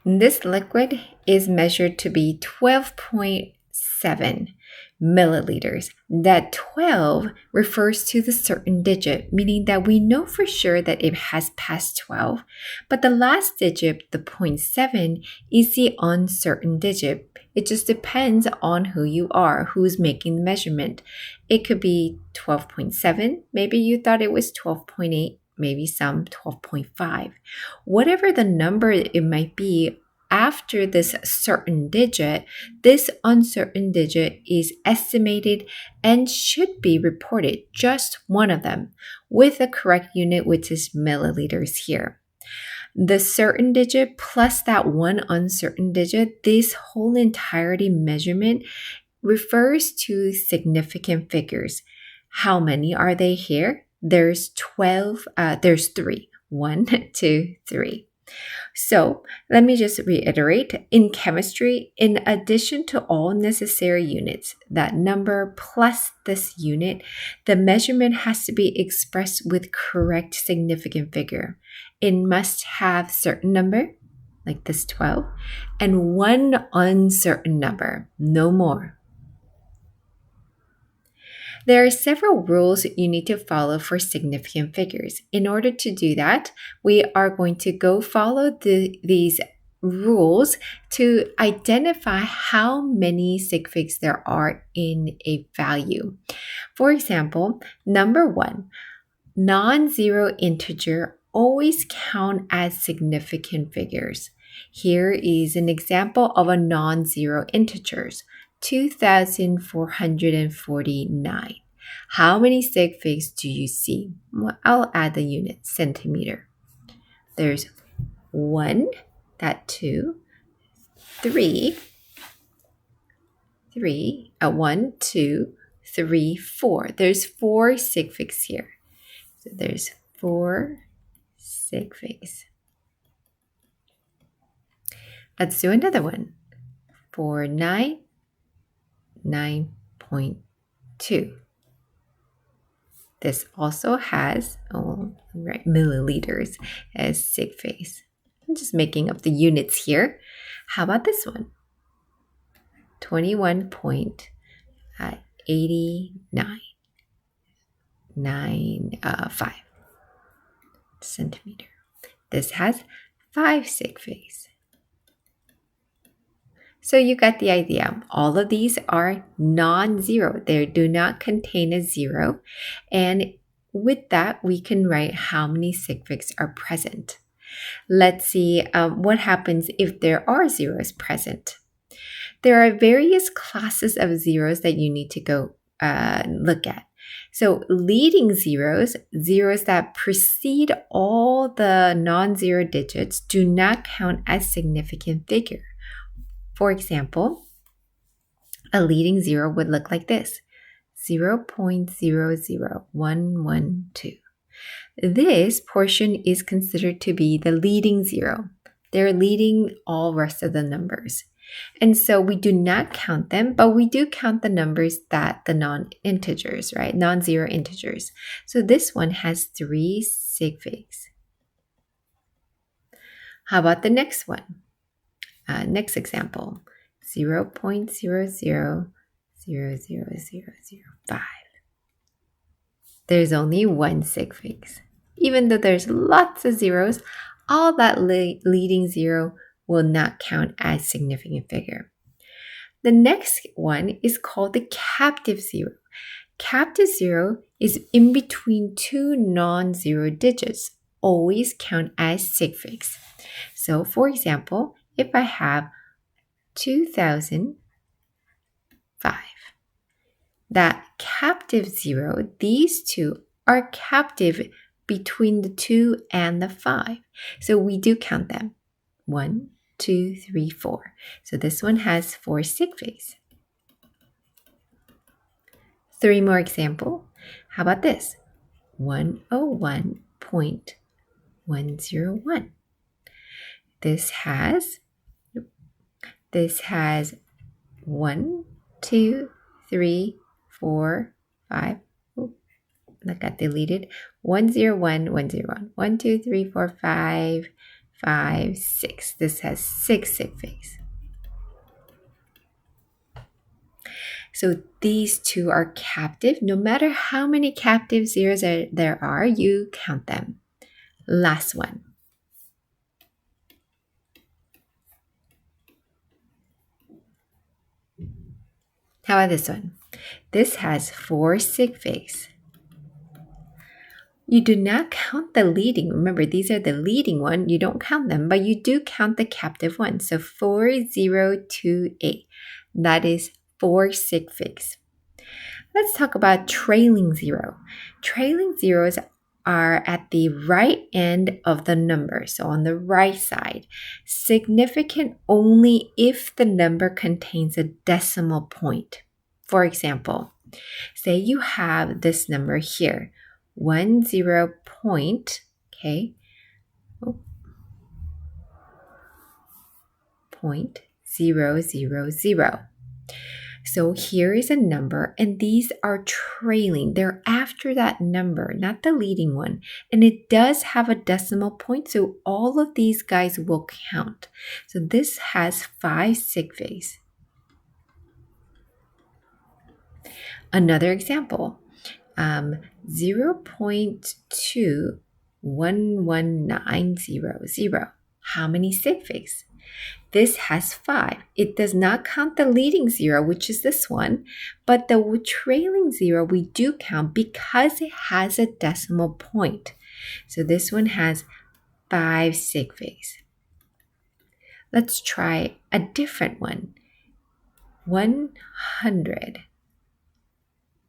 This liquid is measured to be 12.7 milliliters. That 12 refers to the certain digit, meaning that we know for sure that it has passed 12, but the last digit, the 0.7, is the uncertain digit. It just depends on who you are, who's making the measurement. It could be 12.7, maybe you thought it was 12.8, maybe some 12.5. Whatever the number it might be, after this certain digit, this uncertain digit is estimated and should be reported, just one of them, with the correct unit, which is milliliters here. The certain digit plus that one uncertain digit, this whole entirety measurement refers to significant figures. How many are they here? There's 12, there's 3. 1, 2, 3. So let me just reiterate. In chemistry, in addition to all necessary units, that number plus this unit, the measurement has to be expressed with correct significant figure. It must have certain number, like this 12, and one uncertain number, no more. There are several rules you need to follow for significant figures. In order to do that, we are going to go follow these rules to identify how many sig figs there are in a value. For example, number 1, non-zero integer always count as significant figures. Here is an example of a non-zero integer. 2,449. How many sig figs do you see? Well, I'll add the unit, centimeter. There's 1, that 2, 3, 1, 2, 3, 4. There's 4 sig figs here. So there's 4 sig figs. Let's do another one. 4, 9, 9.2. This also has milliliters as sig figs. I'm just making up the units here. How about this one? 21.8995 centimeter. This has 5 sig figs. So you got the idea. All of these are non-zero. They do not contain a zero. And with that, we can write how many sig figs are present. Let's see what happens if there are zeros present. There are various classes of zeros that you need to go look at. So leading zeros, zeros that precede all the non-zero digits, do not count as significant figure. For example, a leading zero would look like this, 0.00112. This portion is considered to be the leading zero. They're leading all rest of the numbers. And so we do not count them, but we do count the numbers that the non-integers, right? Non-zero integers. So this one has 3 sig figs. How about the next one? Next example, 0.000005. There's only 1 sig figs. Even though there's lots of zeros, all that leading zero will not count as significant figure. The next one is called the captive zero. Captive zero is in between 2 non-zero digits, always count as sig figs. So for example, if I have 2005, that captive zero, these two are captive between the 2 and the 5. So we do count them. 1, 2, 3, 4. So this one has 4 sig figs. 3 more example. How about this? 101.101. This has 1, 2, 3, 4, 5. Oh, that got deleted. 101, 101. 1, 2, 3, 4, 5. 5, 6. This has 6 sig figs. So these two are captive. No matter how many captive zeros there are, you count them. Last one. How about this one? This has 4 sig figs. You do not count the leading. Remember, these are the leading one. You don't count them, but you do count the captive one. So 4, 0, 2, 8. That is 4 sig figs. Let's talk about trailing zero. Trailing zeros are at the right end of the number, so on the right side. Significant only if the number contains a decimal point. For example, say you have this number here, 10 point, okay, point 0, 0, 0. So here is a number, and these are trailing. They're after that number, not the leading one. And it does have a decimal point, so all of these guys will count. So this has 5 sig figs. Another example, 0.211900. How many sig figs? This has 5. It does not count the leading zero, which is this one, but the trailing zero we do count because it has a decimal point. So this one has 5 sig figs. Let's try a different one. 100.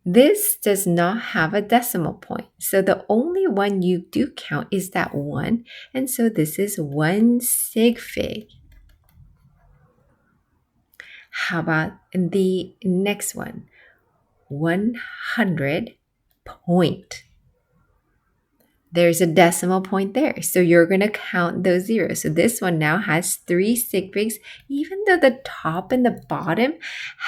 This does not have a decimal point. So the only one you do count is that one. And so this is 1 sig fig. How about the next one? 100 point. There's a decimal point there. So you're going to count those zeros. So this one now has 3 sig figs, even though the top and the bottom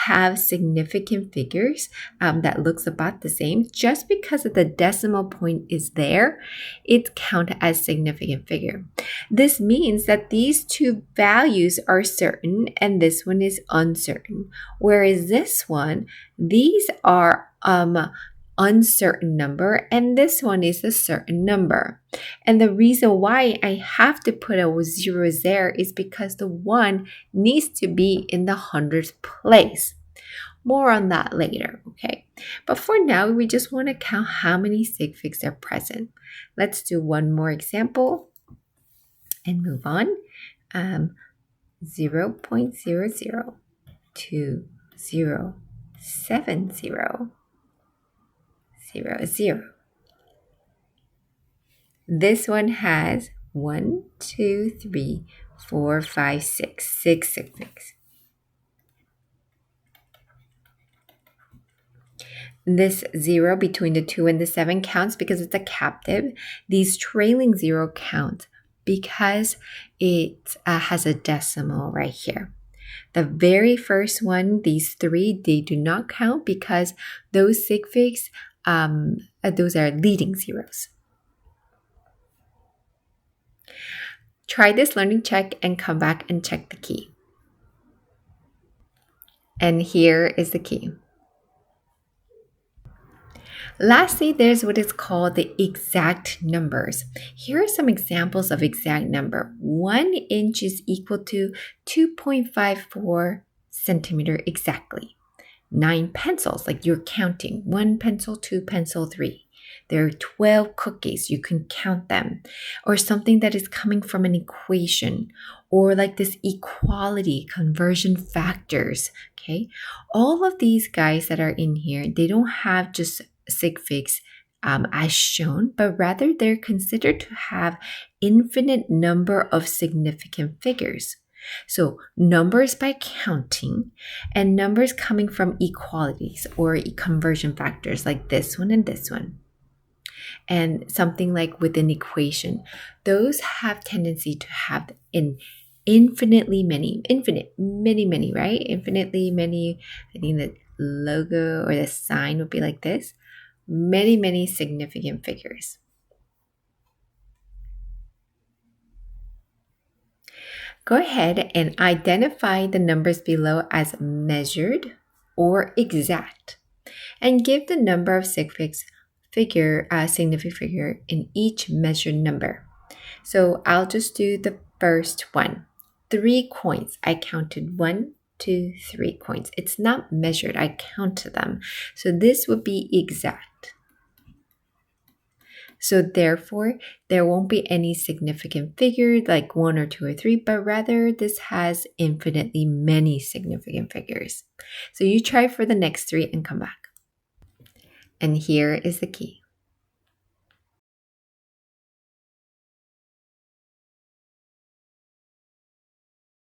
have significant figures that looks about the same. Just because of the decimal point is there, it's counted as significant figure. This means that these two values are certain and this one is uncertain. Whereas this one, these are uncertain number, and this one is a certain number. And the reason why I have to put a 0 there is because the 1 needs to be in the hundredth place. More on that later, okay? But for now, we just want to count how many sig figs are present. Let's do one more example and move on. 0.002070. 0. This one has 1, 2, 3, 4, 5, 6 sig figs. This 0 between the 2 and the 7 counts because it's a captive. These trailing 0 count because it has a decimal right here. The very first one, these 3, they do not count because those sig figs, those are leading zeros. Try this learning check and come back and check the key. And here is the key. Lastly, there's what is called the exact numbers. Here are some examples of exact number. 1 inch is equal to 2.54 centimeter exactly. 9 pencils, like you're counting. 1 pencil, 2 pencil, 3. There are 12 cookies. You can count them. Or something that is coming from an equation. Or like this equality, conversion factors. Okay? All of these guys that are in here, they don't have just sig figs as shown, but rather they're considered to have infinite number of significant figures. So numbers by counting and numbers coming from equalities or conversion factors like this one and this one. And something like with an equation, those have tendency to have infinitely many, right? Infinitely many, I think the logo or the sign would be like this. Many significant figures. Go ahead and identify the numbers below as measured or exact, and give the number of significant figure in each measured number. So I'll just do the first one. 3 coins. I counted 1, 2, 3 coins. It's not measured. I counted them. So this would be exact. So therefore, there won't be any significant figure like 1 or 2 or 3, but rather this has infinitely many significant figures. So you try for the next 3 and come back. And here is the key.